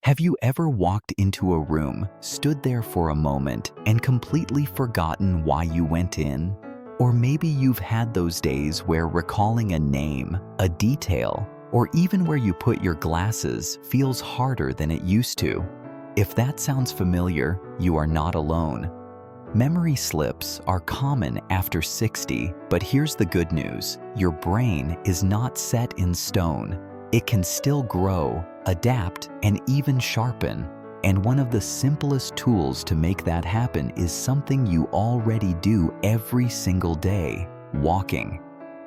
Have you ever walked into a room, stood there for a moment, and completely forgotten why you went in? Or maybe you've had those days where recalling a name, a detail, or even where you put your glasses feels harder than it used to. If that sounds familiar, you are not alone. Memory slips are common after 60, but here's the good news. Your brain is not set in stone. It can still grow, adapt, and even sharpen. And one of the simplest tools to make that happen is something you already do every single day: walking.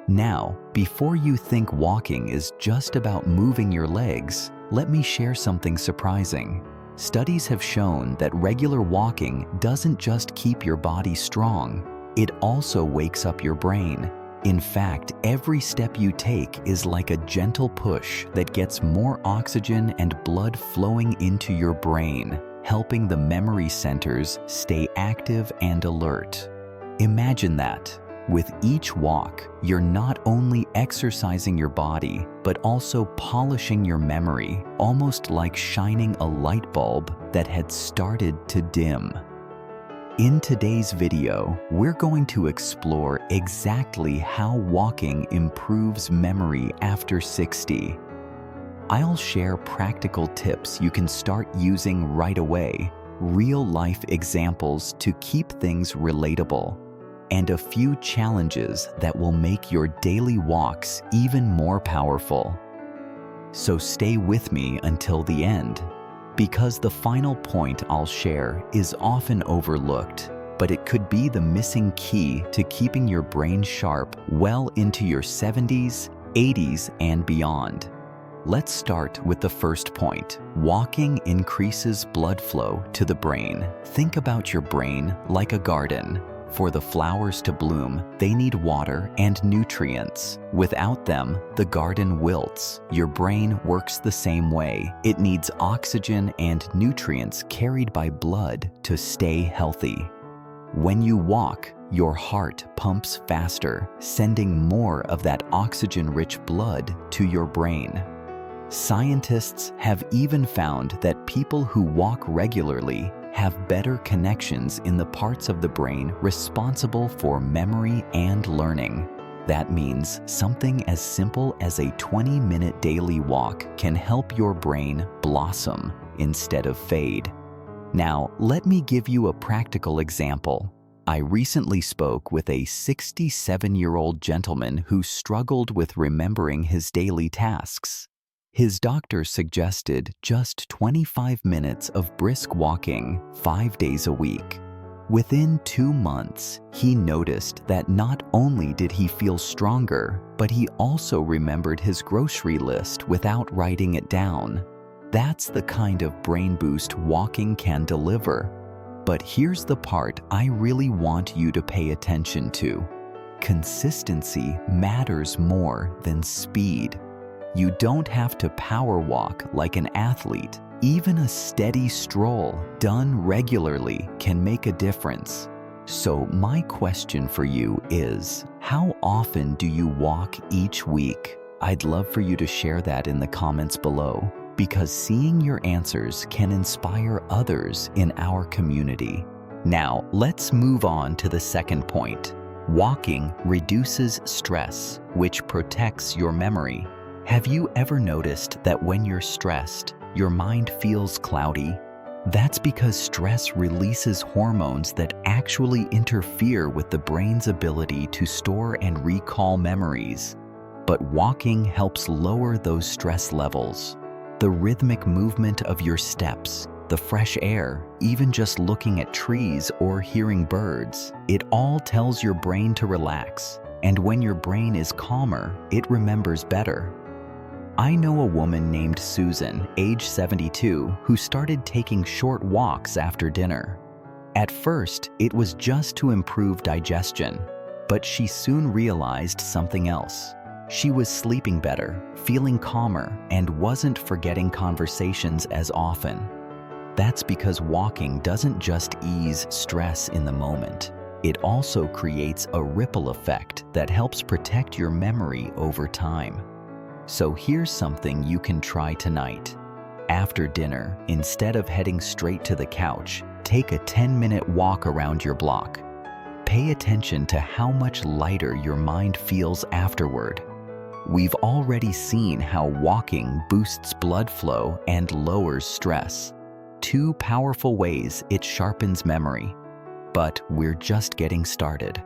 Now, before you think walking is just about moving your legs, let me share something surprising. Studies have shown that regular walking doesn't just keep your body strong, it also wakes up your brain. In fact, every step you take is like a gentle push that gets more oxygen and blood flowing into your brain, helping the memory centers stay active and alert. Imagine that. With each walk, you're not only exercising your body, but also polishing your memory, almost like shining a light bulb that had started to dim. In today's video, we're going to explore exactly how walking improves memory after 60. I'll share practical tips you can start using right away, real-life examples to keep things relatable, and a few challenges that will make your daily walks even more powerful. So stay with me until the end, because the final point I'll share is often overlooked, but it could be the missing key to keeping your brain sharp well into your 70s, 80s, and beyond. Let's start with the first point. Walking increases blood flow to the brain. Think about your brain like a garden. For the flowers to bloom, they need water and nutrients. Without them, the garden wilts. Your brain works the same way. It needs oxygen and nutrients carried by blood to stay healthy. When you walk, your heart pumps faster, sending more of that oxygen-rich blood to your brain. Scientists have even found that people who walk regularly have better connections in the parts of the brain responsible for memory and learning. That means something as simple as a 20-minute daily walk can help your brain blossom instead of fade. Now, let me give you a practical example. I recently spoke with a 67-year-old gentleman who struggled with remembering his daily tasks. His doctor suggested just 25 minutes of brisk walking 5 days a week. Within 2 months, he noticed that not only did he feel stronger, but he also remembered his grocery list without writing it down. That's the kind of brain boost walking can deliver. But here's the part I really want you to pay attention to. Consistency matters more than speed. You don't have to power walk like an athlete. Even a steady stroll done regularly can make a difference. So my question for you is, how often do you walk each week? I'd love for you to share that in the comments below, because seeing your answers can inspire others in our community. Now, let's move on to the second point. Walking reduces stress, which protects your memory. Have you ever noticed that when you're stressed, your mind feels cloudy? That's because stress releases hormones that actually interfere with the brain's ability to store and recall memories. But walking helps lower those stress levels. The rhythmic movement of your steps, the fresh air, even just looking at trees or hearing birds, it all tells your brain to relax. And when your brain is calmer, it remembers better. I know a woman named Susan, age 72, who started taking short walks after dinner. At first, it was just to improve digestion, but she soon realized something else. She was sleeping better, feeling calmer, and wasn't forgetting conversations as often. That's because walking doesn't just ease stress in the moment. It also creates a ripple effect that helps protect your memory over time. So here's something you can try tonight. After dinner, instead of heading straight to the couch, take a 10-minute walk around your block. Pay attention to how much lighter your mind feels afterward. We've already seen how walking boosts blood flow and lowers stress. Two powerful ways it sharpens memory. But we're just getting started.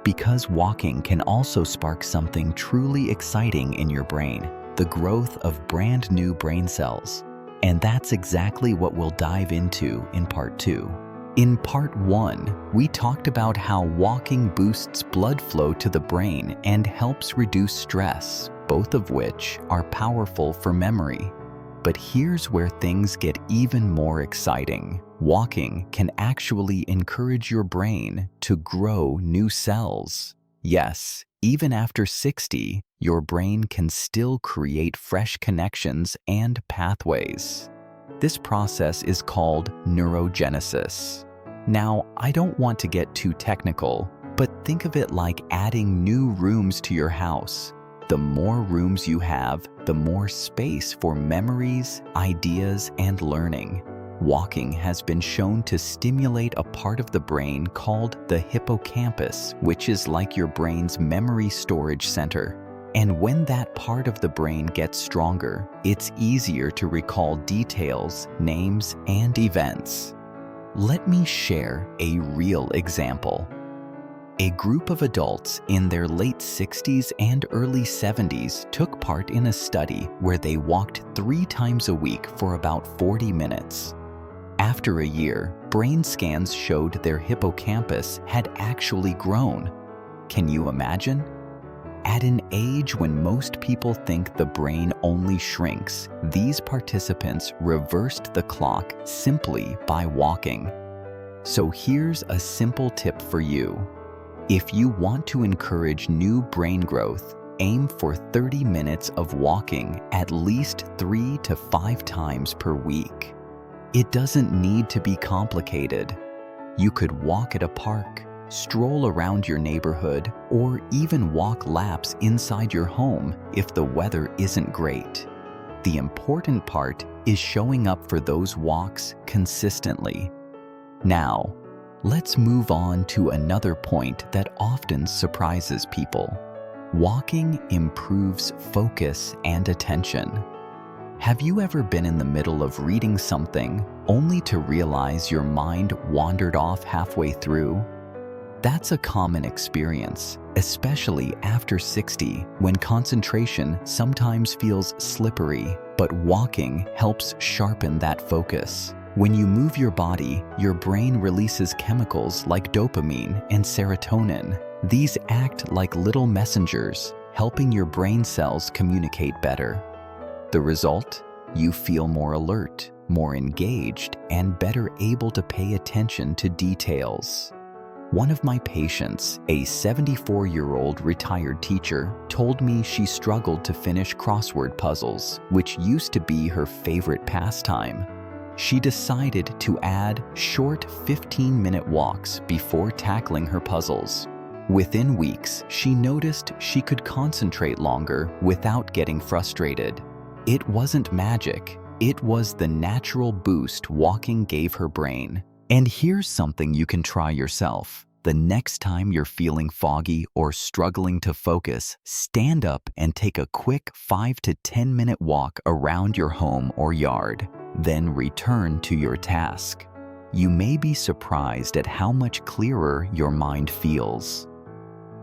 Because walking can also spark something truly exciting in your brain, the growth of brand new brain cells. And that's exactly what we'll dive into in Part 2. In Part 1, we talked about how walking boosts blood flow to the brain and helps reduce stress, both of which are powerful for memory. But here's where things get even more exciting. Walking can actually encourage your brain to grow new cells. Yes, even after 60, your brain can still create fresh connections and pathways. This process is called neurogenesis. Now, I don't want to get too technical, but think of it like adding new rooms to your house. The more rooms you have, the more space for memories, ideas, and learning. Walking has been shown to stimulate a part of the brain called the hippocampus, which is like your brain's memory storage center. And when that part of the brain gets stronger, it's easier to recall details, names, and events. Let me share a real example. A group of adults in their late 60s and early 70s took part in a study where they walked 3 times a week for about 40 minutes. After a year, brain scans showed their hippocampus had actually grown. Can you imagine? At an age when most people think the brain only shrinks, these participants reversed the clock simply by walking. So here's a simple tip for you. If you want to encourage new brain growth, aim for 30 minutes of walking at least 3 to 5 times per week. It doesn't need to be complicated. You could walk at a park, stroll around your neighborhood, or even walk laps inside your home if the weather isn't great. The important part is showing up for those walks consistently. Now, let's move on to another point that often surprises people. Walking improves focus and attention. Have you ever been in the middle of reading something only to realize your mind wandered off halfway through? That's a common experience, especially after 60, when concentration sometimes feels slippery, but walking helps sharpen that focus. When you move your body, your brain releases chemicals like dopamine and serotonin. These act like little messengers, helping your brain cells communicate better. The result? You feel more alert, more engaged, and better able to pay attention to details. One of my patients, a 74-year-old retired teacher, told me she struggled to finish crossword puzzles, which used to be her favorite pastime. She decided to add short 15-minute walks before tackling her puzzles. Within weeks, she noticed she could concentrate longer without getting frustrated. It wasn't magic, it was the natural boost walking gave her brain. And here's something you can try yourself. The next time you're feeling foggy or struggling to focus, stand up and take a quick 5 to 10-minute walk around your home or yard. Then return to your task. You may be surprised at how much clearer your mind feels.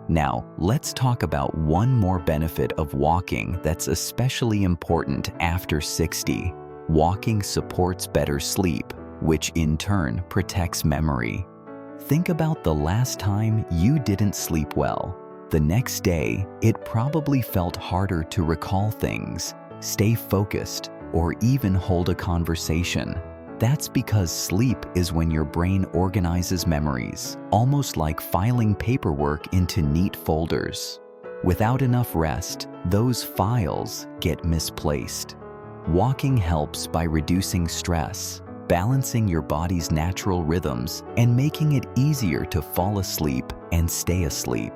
Now, let's talk about one more benefit of walking that's especially important after 60. Walking supports better sleep, which in turn protects memory. Think about the last time you didn't sleep well. The next day, it probably felt harder to recall things, stay focused, or even hold a conversation. That's because sleep is when your brain organizes memories, almost like filing paperwork into neat folders. Without enough rest, those files get misplaced. Walking helps by reducing stress, balancing your body's natural rhythms, and making it easier to fall asleep and stay asleep.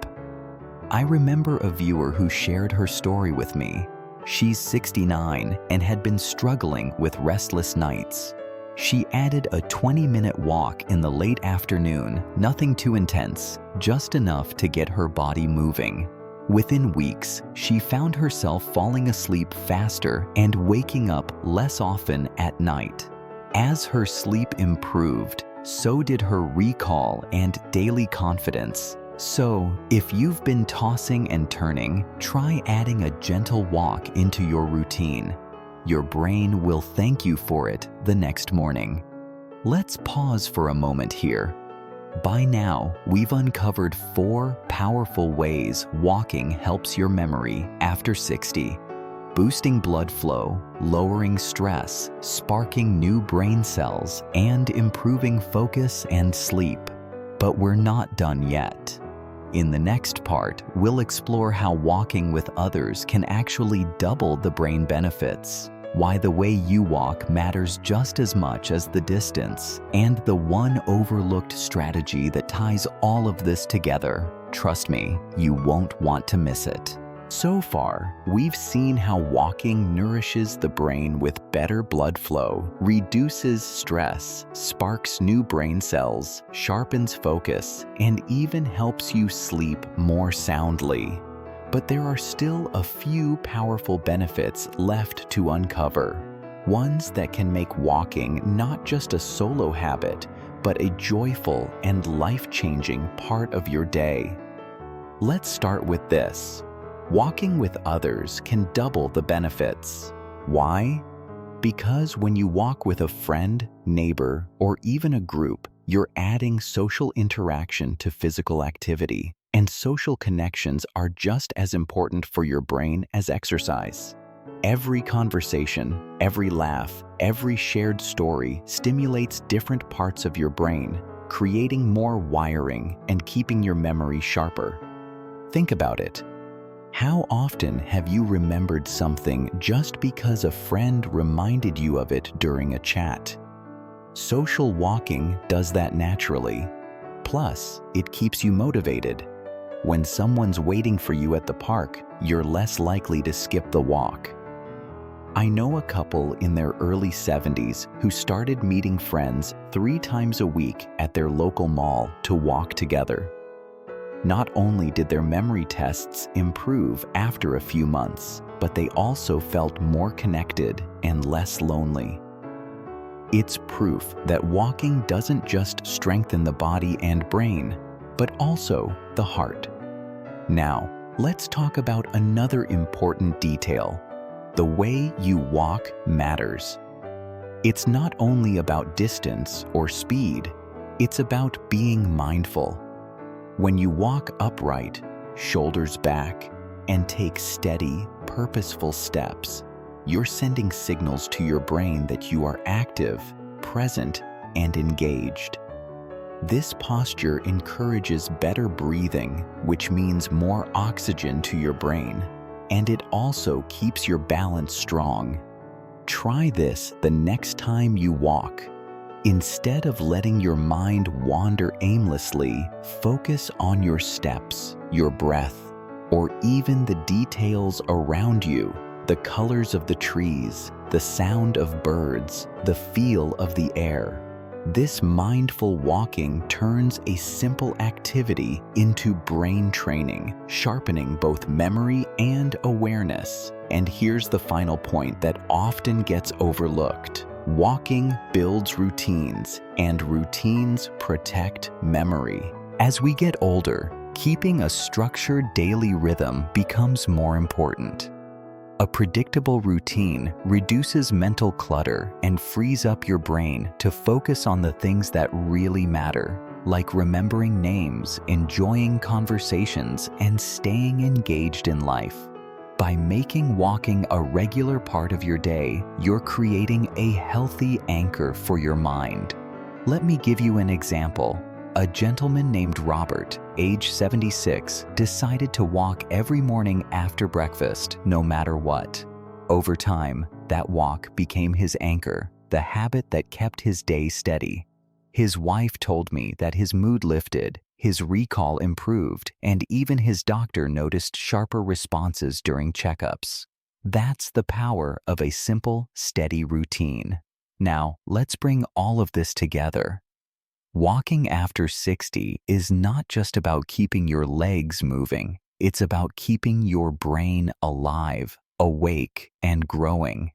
I remember a viewer who shared her story with me. She's 69 and had been struggling with restless nights. She added a 20-minute walk in the late afternoon, nothing too intense, just enough to get her body moving. Within weeks, she found herself falling asleep faster and waking up less often at night. As her sleep improved, so did her recall and daily confidence. So, if you've been tossing and turning, try adding a gentle walk into your routine. Your brain will thank you for it the next morning. Let's pause for a moment here. By now, we've uncovered 4 powerful ways walking helps your memory after 60. Boosting blood flow, lowering stress, sparking new brain cells, and improving focus and sleep. But we're not done yet. In the next part, we'll explore how walking with others can actually double the brain benefits, why the way you walk matters just as much as the distance, and the one overlooked strategy that ties all of this together. Trust me, you won't want to miss it. So far, we've seen how walking nourishes the brain with better blood flow, reduces stress, sparks new brain cells, sharpens focus, and even helps you sleep more soundly. But there are still a few powerful benefits left to uncover. Ones that can make walking not just a solo habit, but a joyful and life-changing part of your day. Let's start with this. Walking with others can double the benefits. Why? Because when you walk with a friend, neighbor, or even a group, you're adding social interaction to physical activity, and social connections are just as important for your brain as exercise. Every conversation, every laugh, every shared story stimulates different parts of your brain, creating more wiring and keeping your memory sharper. Think about it. How often have you remembered something just because a friend reminded you of it during a chat? Social walking does that naturally. Plus, it keeps you motivated. When someone's waiting for you at the park, you're less likely to skip the walk. I know a couple in their early 70s who started meeting friends 3 times a week at their local mall to walk together. Not only did their memory tests improve after a few months, but they also felt more connected and less lonely. It's proof that walking doesn't just strengthen the body and brain, but also the heart. Now, let's talk about another important detail. The way you walk matters. It's not only about distance or speed, it's about being mindful. When you walk upright, shoulders back, and take steady, purposeful steps, you're sending signals to your brain that you are active, present, and engaged. This posture encourages better breathing, which means more oxygen to your brain, and it also keeps your balance strong. Try this the next time you walk. Instead of letting your mind wander aimlessly, focus on your steps, your breath, or even the details around you, the colors of the trees, the sound of birds, the feel of the air. This mindful walking turns a simple activity into brain training, sharpening both memory and awareness. And here's the final point that often gets overlooked. Walking builds routines, and routines protect memory. As we get older, keeping a structured daily rhythm becomes more important. A predictable routine reduces mental clutter and frees up your brain to focus on the things that really matter, like remembering names, enjoying conversations, and staying engaged in life. By making walking a regular part of your day, you're creating a healthy anchor for your mind. Let me give you an example. A gentleman named Robert, age 76, decided to walk every morning after breakfast, no matter what. Over time, that walk became his anchor, the habit that kept his day steady. His wife told me that his mood lifted, his recall improved, and even his doctor noticed sharper responses during checkups. That's the power of a simple, steady routine. Now, let's bring all of this together. Walking after 60 is not just about keeping your legs moving, it's about keeping your brain alive, awake, and growing.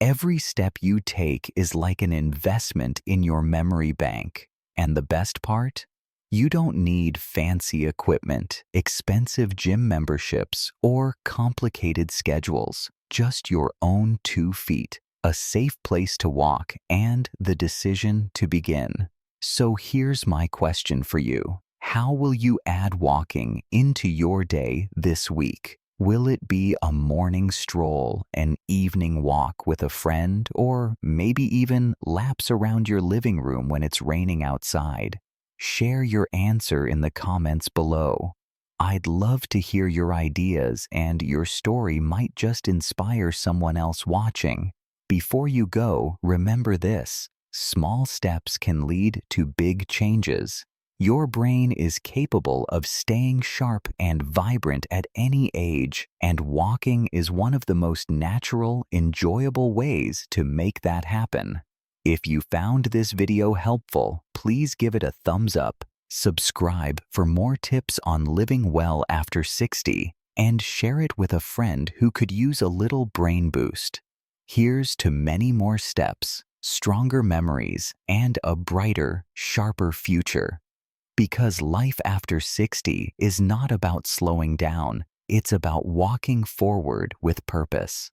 Every step you take is like an investment in your memory bank. And the best part? You don't need fancy equipment, expensive gym memberships, or complicated schedules. Just your own 2 feet, a safe place to walk, and the decision to begin. So here's my question for you. How will you add walking into your day this week? Will it be a morning stroll, an evening walk with a friend, or maybe even laps around your living room when it's raining outside? Share your answer in the comments below. I'd love to hear your ideas, and your story might just inspire someone else watching. Before you go, remember this: small steps can lead to big changes. Your brain is capable of staying sharp and vibrant at any age, and walking is one of the most natural, enjoyable ways to make that happen. If you found this video helpful, please give it a thumbs up, subscribe for more tips on living well after 60, and share it with a friend who could use a little brain boost. Here's to many more steps, stronger memories, and a brighter, sharper future. Because life after 60 is not about slowing down, it's about walking forward with purpose.